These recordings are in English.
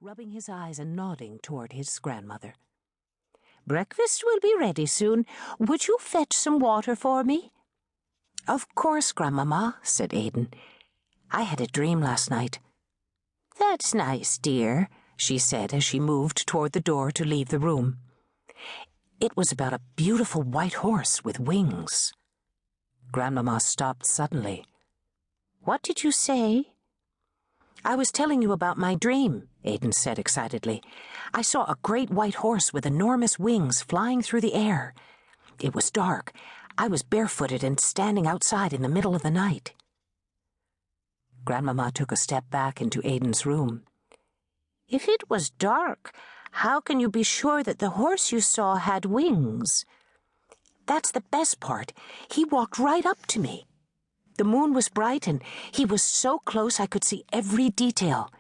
rubbing his eyes and nodding toward his grandmother. "Breakfast will be ready soon. Would you fetch some water for me?" "Of course, Grandmama," said Aidan. "I had a dream last night." "That's nice, dear," she said as she moved toward the door to leave the room. It was about a beautiful white horse with wings. Grandmama stopped suddenly. "What did you say?" "I was telling you about my dream," Aidan said excitedly. "I saw a great white horse with enormous wings flying through the air. It was dark. I was barefooted and standing outside in the middle of the night." Grandmama took a step back into Aidan's room. "If it was dark, how can you be sure that the horse you saw had wings?" "That's the best part. He walked right up to me. The moon was bright, and he was so close I could see every detail.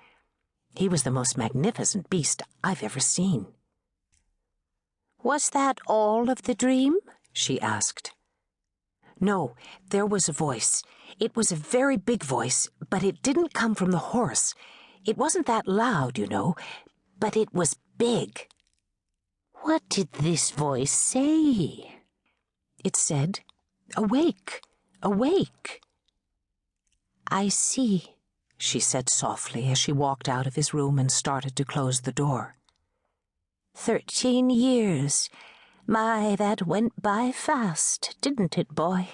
He was the most magnificent beast I've ever seen." "Was that all of the dream?" she asked. "No, there was a voice. It was a very big voice, but it didn't come from the horse. It wasn't that loud, you know, but it was big." "What did this voice say?" "It said, 'Awake, awake.'" "I see," she said softly as she walked out of his room and started to close the door. 13 years. My, that went by fast, didn't it, boy?"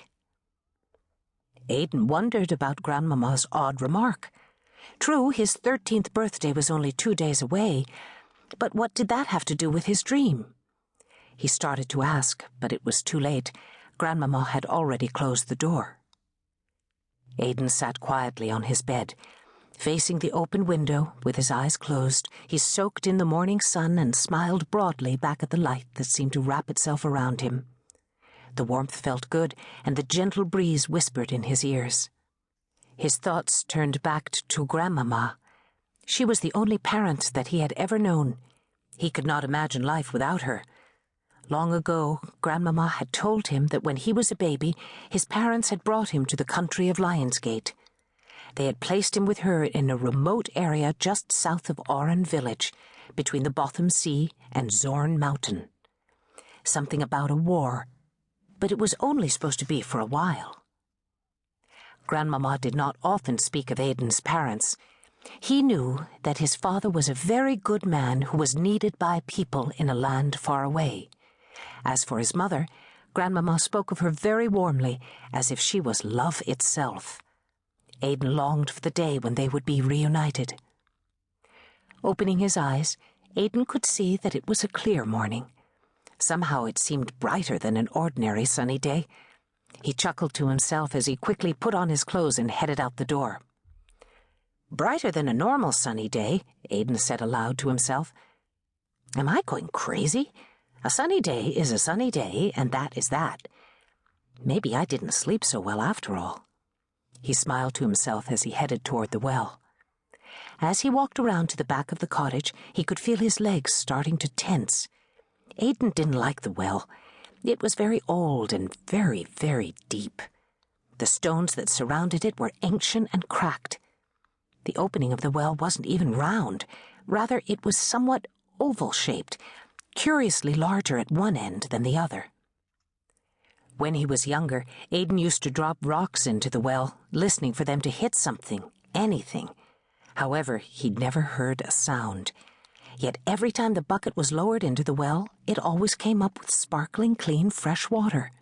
Aidan wondered about Grandmama's odd remark. True, his 13th birthday was only 2 days away, but what did that have to do with his dream? He started to ask, but it was too late. Grandmama had already closed the door. Aidan sat quietly on his bed. Facing the open window, with his eyes closed, he soaked in the morning sun and smiled broadly back at the light that seemed to wrap itself around him. The warmth felt good, and the gentle breeze whispered in his ears. His thoughts turned back to Grandmama. She was the only parent that he had ever known. He could not imagine life without her. Long ago, Grandmama had told him that when he was a baby, his parents had brought him to the country of Lionsgate. They had placed him with her in a remote area just south of Oren village, between the Botham Sea and Zorn Mountain. Something about a war, but it was only supposed to be for a while. Grandmama did not often speak of Aidan's parents. He knew that his father was a very good man who was needed by people in a land far away. As for his mother, Grandmama spoke of her very warmly, as if she was love itself. Aidan longed for the day when they would be reunited. Opening his eyes, Aidan could see that it was a clear morning. Somehow it seemed brighter than an ordinary sunny day. He chuckled to himself as he quickly put on his clothes and headed out the door. "Brighter than a normal sunny day," Aidan said aloud to himself. "Am I going crazy? A sunny day is a sunny day, and that is that. Maybe I didn't sleep so well after all." He smiled to himself as he headed toward the well. As he walked around to the back of the cottage, he could feel his legs starting to tense. Aidan didn't like the well. It was very old and very, very deep. The stones that surrounded it were ancient and cracked. The opening of the well wasn't even round. Rather, it was somewhat oval-shaped, curiously larger at one end than the other. When he was younger, Aidan used to drop rocks into the well, listening for them to hit something, anything. However, he'd never heard a sound. Yet every time the bucket was lowered into the well, it always came up with sparkling, clean, fresh water.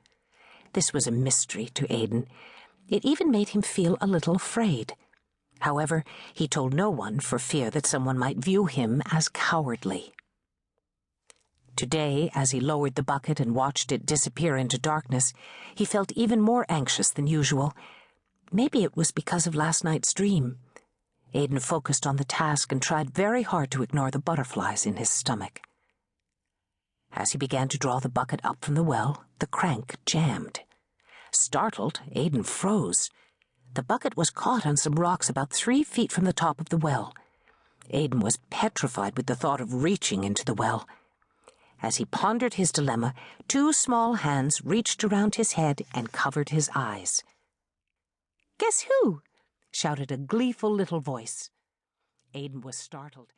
This was a mystery to Aidan. It even made him feel a little afraid. However, he told no one for fear that someone might view him as cowardly. Today, as he lowered the bucket and watched it disappear into darkness, he felt even more anxious than usual. Maybe it was because of last night's dream. Aidan focused on the task and tried very hard to ignore the butterflies in his stomach. As he began to draw the bucket up from the well, the crank jammed. Startled, Aidan froze. The bucket was caught on some rocks about 3 feet from the top of the well. Aidan was petrified with the thought of reaching into the well. As he pondered his dilemma, 2 small hands reached around his head and covered his eyes. "Guess who?" shouted a gleeful little voice. Aidan was startled.